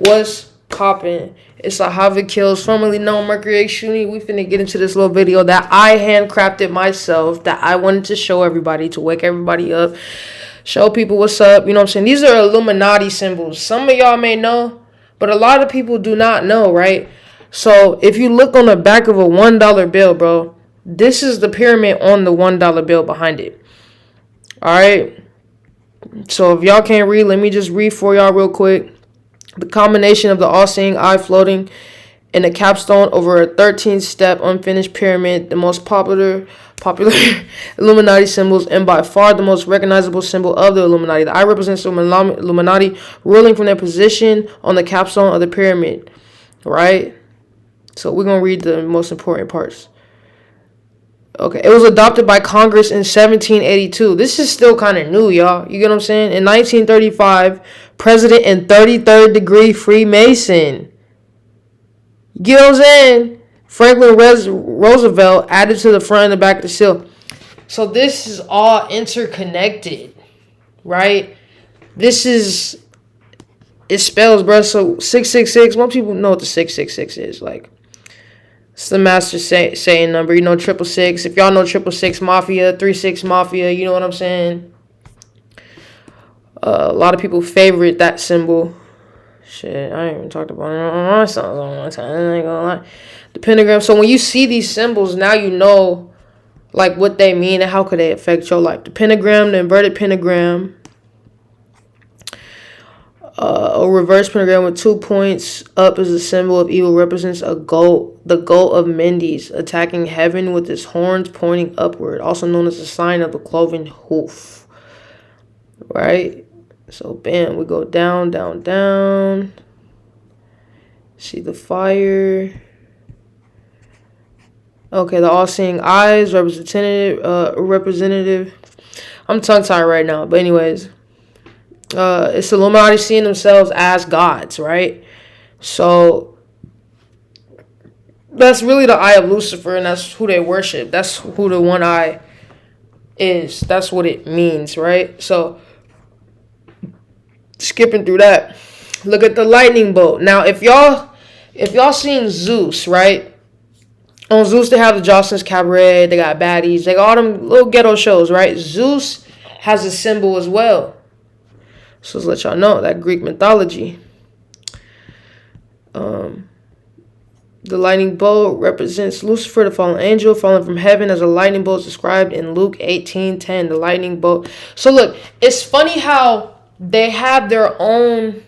What's poppin'? It's Ahava Kills, formerly known Mercury X Shooting. We finna get into this little video that I handcrafted myself, that I wanted to show everybody, to wake everybody up, show people what's up. You know what I'm saying? These are Illuminati symbols. Some of y'all may know, but a lot of people do not know, right? So if you look on the back of a $1 bill, bro, this is the pyramid on the $1 bill behind it. All right. So if y'all can't read, let me just read for y'all real quick. The combination of the all-seeing eye floating in a capstone over a 13-step unfinished pyramid, the most popular Illuminati symbols, and by far the most recognizable symbol of the Illuminati. The eye represents the Illuminati ruling from their position on the capstone of the pyramid, right? So we're going to read the most important parts. Okay, it was adopted by Congress in 1782. This is still kind of new, y'all. You get what I'm saying? In 1935, President and 33rd degree Freemason. You get what I'm saying? Franklin Roosevelt added to the front and the back of the seal. So this is all interconnected, right? It spells, bro. So 666, most people know what the 666 is. Like, it's the master saying number. You know, 666. If y'all know 666 Mafia, 36 Mafia, you know what I'm saying? A lot of people favorite that symbol. Shit, I ain't even talked about it on my songs on one time. I ain't gonna lie. The pentagram. So when you see these symbols, now you know, like, what they mean and how could they affect your life. The pentagram, the inverted pentagram. A reverse pentagram with 2 points up is a symbol of evil, represents a goat, the goat of Mendes, attacking heaven with its horns pointing upward, also known as the sign of the cloven hoof. Right? So, bam, we go down, down, down. See the fire. Okay, the all-seeing eyes, representative. I'm tongue-tied right now, but anyways. It's the Illuminati seeing themselves as gods, right? So that's really the eye of Lucifer, and that's who they worship. That's who the one eye is. That's what it means, right? So skipping through that, look at the lightning bolt. Now, if y'all seen Zeus, right? On Zeus, they have the Jocelyn's Cabaret. They got baddies. They got all them little ghetto shows, right? Zeus has a symbol as well. So let's let y'all know that Greek mythology. The lightning bolt represents Lucifer, the fallen angel, fallen from heaven as a lightning bolt is described in Luke 18:10. The lightning bolt. So look, it's funny how they have their own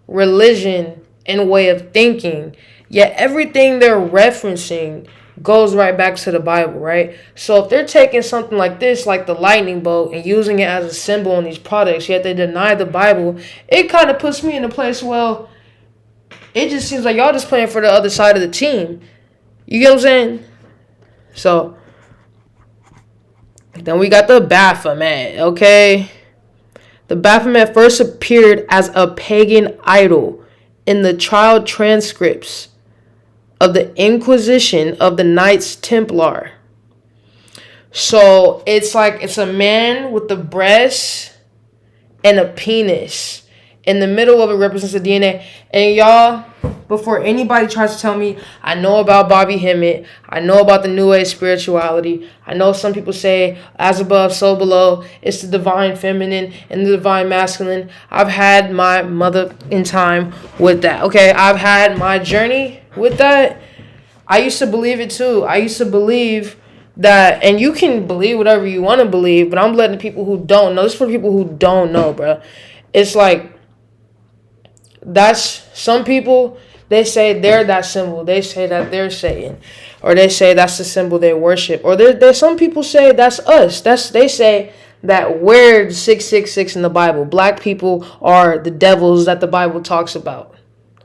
religion and way of thinking, yet everything they're referencing goes right back to the Bible, right? So if they're taking something like this, like the lightning bolt, and using it as a symbol on these products, yet they deny the Bible, it kind of puts me in a place, well, it just seems like y'all just playing for the other side of the team. You get what I'm saying? So then we got the Baphomet, okay? The Baphomet first appeared as a pagan idol in the trial transcripts of the Inquisition of the Knights Templar. So it's like it's a man with the breast and a penis. In the middle of it represents the DNA. And y'all, before anybody tries to tell me, I know about Bobby Hemmett, I know about the New Age spirituality, I know some people say, as above, so below, it's the divine feminine and the divine masculine. I've had my mother in time with that, okay? I've had my journey with that. I used to believe it too. I used to believe that, and you can believe whatever you want to believe, but I'm letting people who don't know. This is for people who don't know, bro. It's like, that's, some people, they say they're that symbol. They say that they're Satan. Or they say that's the symbol they worship. Or there's some people say that's us. They say that we're the 666 in the Bible. Black people are the devils that the Bible talks about.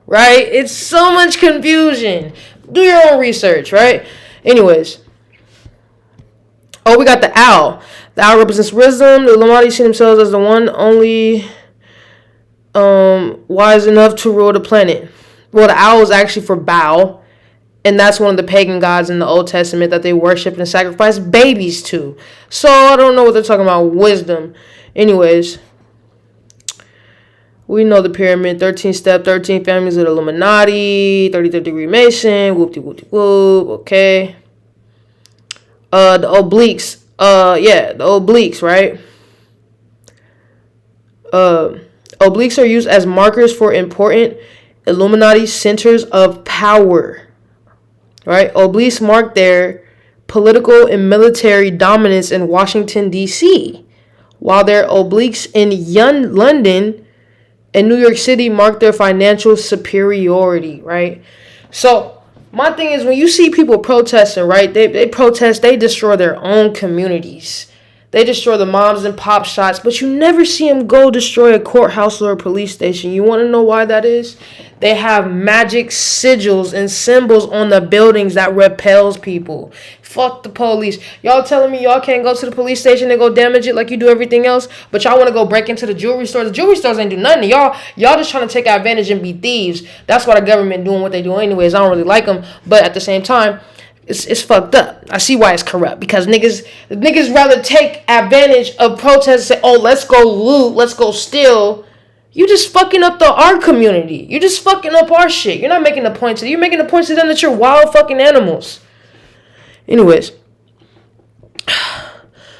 Right? It's so much confusion. Do your own research, right? Anyways. Oh, we got the owl. The owl represents wisdom. The Illuminati see themselves as the one only wise enough to rule the planet. Well, the owl is actually for Baal. And that's one of the pagan gods in the Old Testament that they worship and sacrifice babies to. So I don't know what they're talking about. Wisdom. Anyways. We know the pyramid, 13 step, 13 families of the Illuminati, 33rd degree Mason, whoop-de-whoop-de-whoop, okay. The obliques, the obliques, right? Obliques are used as markers for important Illuminati centers of power, right? Obliques mark their political and military dominance in Washington, D.C., while their obliques in London and New York City mark their financial superiority, right? So my thing is, when you see people protesting, right, they protest, they destroy their own communities. They destroy the moms and pop shots, but you never see them go destroy a courthouse or a police station. You want to know why that is? They have magic sigils and symbols on the buildings that repels people. Fuck the police. Y'all telling me y'all can't go to the police station and go damage it like you do everything else, but y'all want to go break into the jewelry stores. The jewelry stores ain't do nothing. Y'all just trying to take advantage and be thieves. That's why the government doing what they do anyways. I don't really like them, but at the same time, it's fucked up. I see why it's corrupt, because niggas rather take advantage of protests and say, oh, let's go loot, let's go steal. You just fucking up our community. You just fucking up our shit. You're not making the point to them. You're making the point to them that you're wild fucking animals. Anyways.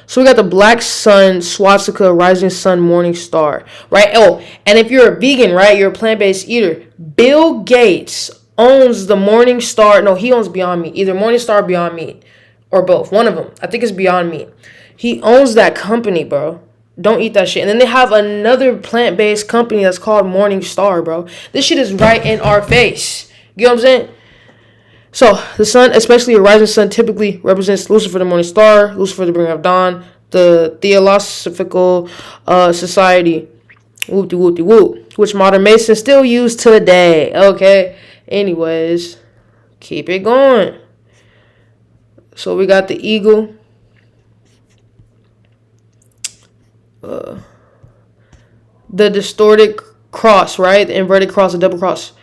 So we got the black sun, swastika, rising sun, morning star, right? Oh, and if you're a vegan, right, you're a plant-based eater, Bill Gates owns the Morning Star. No, he owns Beyond Meat. Either Morning Star or Beyond Meat. Or both. One of them. I think it's Beyond Meat. He owns that company, bro. Don't eat that shit. And then they have another plant-based company that's called Morning Star, bro. This shit is right in our face. You know what I'm saying? So, the sun, especially a rising sun, typically represents Lucifer, the morning star, Lucifer, the bringer of dawn, the Theosophical Society, whoop-de-whoop-de-whoop, which modern Masons still use today, okay? Anyways, keep it going. So we got the eagle. The distorted cross, right? The inverted cross, the double cross.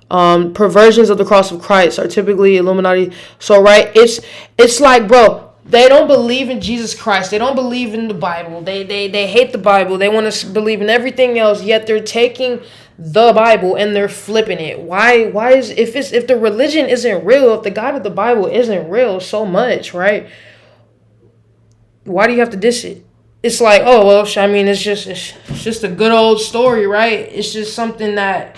Perversions of the cross of Christ are typically Illuminati. So, right, it's like, bro, they don't believe in Jesus Christ. They don't believe in the Bible. They hate the Bible. They want to believe in everything else, yet they're taking the Bible and they're flipping it. Why is if the religion isn't real, if the God of the Bible isn't real so much, right? Why do you have to diss it? It's like, oh well, I mean, it's just a good old story, right? It's just something that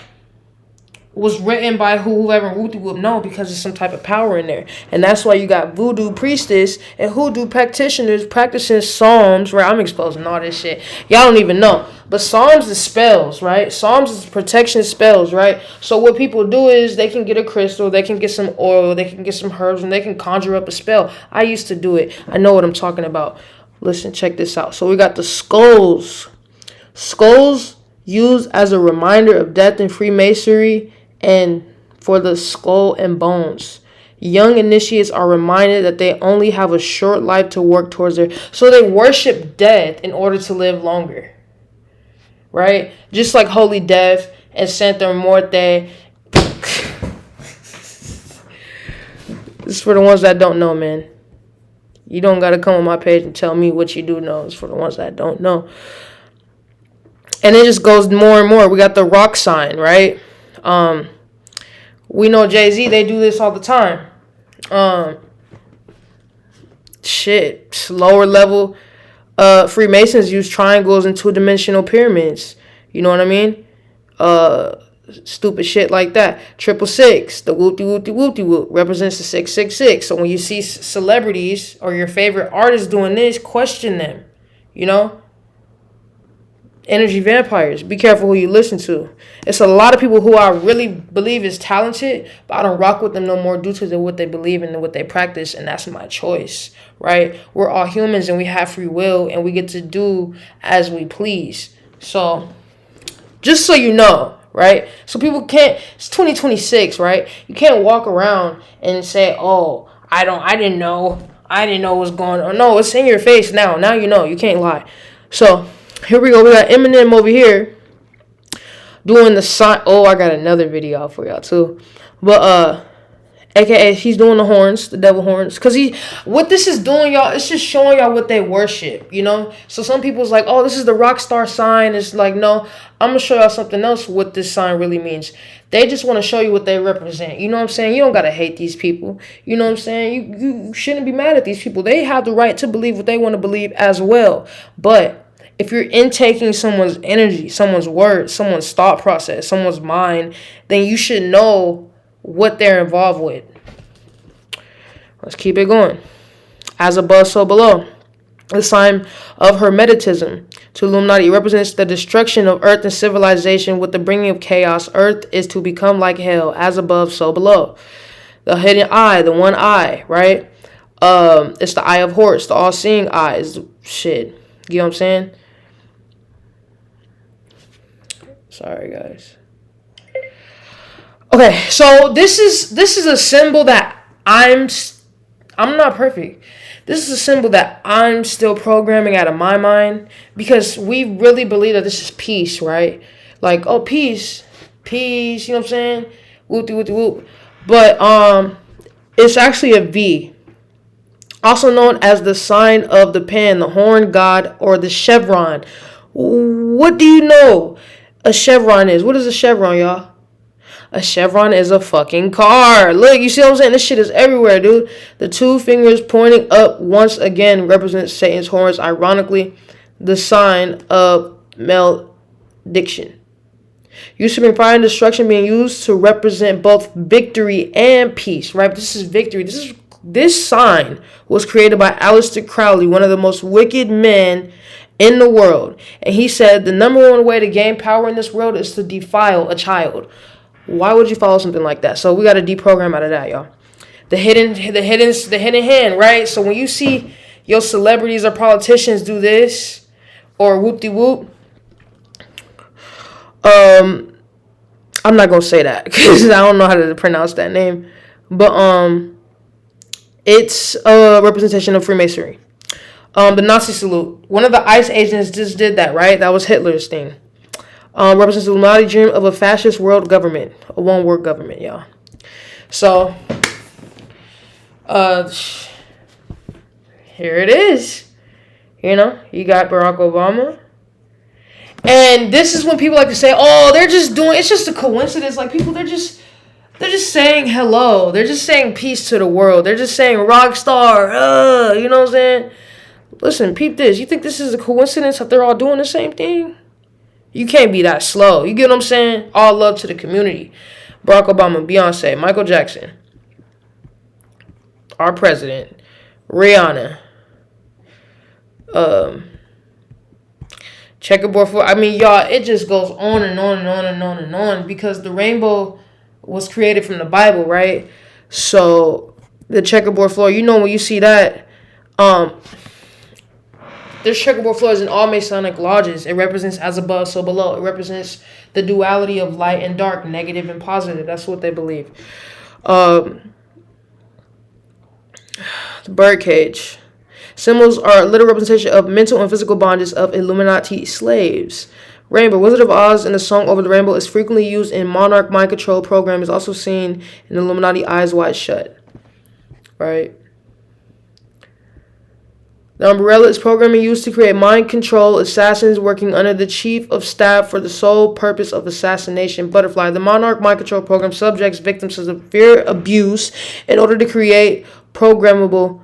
was written by whoever would know, because there's some type of power in there. And that's why you got voodoo priestess and hoodoo practitioners practicing psalms, right? I'm exposing all this shit. Y'all don't even know. But psalms is spells, right? Psalms is protection spells, right? So what people do is they can get a crystal, they can get some oil, they can get some herbs, and they can conjure up a spell. I used to do it. I know what I'm talking about. Listen, check this out. So we got the skulls. Skulls used as a reminder of death in Freemasonry and for the skull and bones. Young initiates are reminded that they only have a short life to work towards their... So they worship death in order to live longer. Right? Just like Holy Death and Santa Muerte. This is for the ones that don't know, man. You don't got to come on my page and tell me what you do know. It's for the ones that don't know. And it just goes more and more. We got the rock sign, right? We know Jay-Z, they do this all the time. Lower level Freemasons use triangles and two-dimensional pyramids. You know what I mean? Stupid shit like that. 666, the whoop-de-whoop-de-whoop-de-whoop, represents the 666. So when you see celebrities or your favorite artists doing this, question them. You know? Energy vampires. Be careful who you listen to. It's a lot of people who I really believe is talented, but I don't rock with them no more due to what they believe in and what they practice, and that's my choice, right? We're all humans and we have free will and we get to do as we please. So, just so you know, right? So people can't, it's 2026, right? You can't walk around and say, oh, I didn't know what's going on. No, it's in your face now. Now you know. You can't lie. So, here we go. We got Eminem over here doing the sign. Oh, I got another video for y'all too. But AKA, he's doing the horns, the devil horns. Because what this is doing, y'all, it's just showing y'all what they worship, you know? So some people's like, oh, this is the rock star sign. It's like, no, I'm going to show y'all something else, what this sign really means. They just want to show you what they represent. You know what I'm saying? You don't got to hate these people. You know what I'm saying? You shouldn't be mad at these people. They have the right to believe what they want to believe as well. But if you're intaking someone's energy, someone's words, someone's thought process, someone's mind, then you should know what they're involved with. Let's keep it going. As above, so below. The sign of Hermeticism to Illuminati represents the destruction of earth and civilization with the bringing of chaos. Earth is to become like hell. As above, so below. The hidden eye, the one eye, right? It's the eye of Horus, the all-seeing eye. Is shit. You know what I'm saying? Sorry, guys. Okay, so this is a symbol that I'm not perfect. This is a symbol that I'm still programming out of my mind because we really believe that this is peace, right? Like, oh, peace, you know what I'm saying? Whoop-de-whoop-de-whoop. But it's actually a V, also known as the sign of the pan, the horn god, or the chevron. What do you know a chevron is? What is a chevron, y'all? A chevron is a fucking car. Look, you see what I'm saying? This shit is everywhere, dude. The two fingers pointing up once again represents Satan's horns. Ironically, the sign of malediction. Used to bring pride and destruction, being used to represent both victory and peace, right? This is victory. This sign was created by Aleister Crowley, one of the most wicked men in the world. And he said the number one way to gain power in this world is to defile a child. Why would you follow something like that? So we got to deprogram out of that, y'all. The hidden hand, right? So when you see your celebrities or politicians do this or whoop-de-whoop, I'm not gonna say that because I don't know how to pronounce that name, but it's a representation of Freemasonry. The Nazi salute. One of the ICE agents just did that, right? That was Hitler's thing. Represents the Illuminati dream of a fascist world government, a one-world government, y'all. So, here it is. You know, you got Barack Obama. And this is when people like to say, oh, it's just a coincidence. Like, people, they're just saying hello. They're just saying peace to the world. They're just saying rock star, you know what I'm saying? Listen, peep this. You think this is a coincidence that they're all doing the same thing? You can't be that slow. You get what I'm saying? All love to the community. Barack Obama, Beyonce, Michael Jackson, our president, Rihanna, checkerboard foot. I mean, y'all, it just goes on and on and on and on and on because the rainbow was created from the Bible, right? So the checkerboard floor, you know, when you see that, there's checkerboard floors in all Masonic lodges. It represents as above, so below. It represents the duality of light and dark, negative and positive. That's what they believe. The birdcage. Symbols are a literal representation of mental and physical bondage of Illuminati slaves. Rainbow. Wizard of Oz and the song Over the Rainbow is frequently used in Monarch mind control program. Is also seen in Illuminati Eyes Wide Shut. Right? The umbrella is programming used to create mind control assassins working under the chief of staff for the sole purpose of assassination. Butterfly. The Monarch mind control program subjects victims to severe abuse in order to create programmable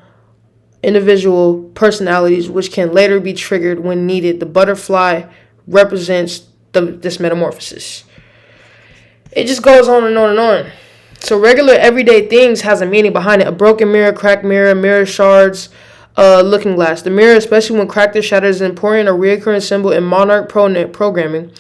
individual personalities which can later be triggered when needed. The butterfly represents this metamorphosis. It just goes on and on and on. So regular everyday things has a meaning behind it. A broken mirror, cracked mirror, mirror shards, looking glass. The mirror, especially when cracked or shattered, is an important or recurring symbol in Monarch programming.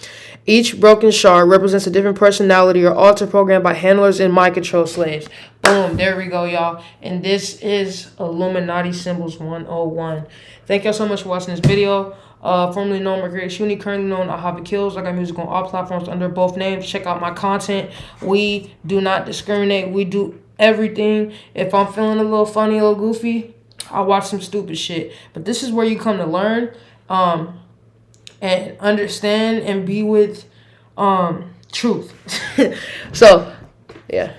Each broken shard represents a different personality or alter programmed by handlers and mind control slaves. Boom, there we go, y'all. And this is Illuminati Symbols 101. Thank y'all so much for watching this video. Formerly known Mercury Shuni, currently known Ahava Kills. I got music on all platforms under both names. Check out my content. We do not discriminate. We do everything. If I'm feeling a little funny, a little goofy, I'll watch some stupid shit. But this is where you come to learn and understand and be with truth. So, yeah.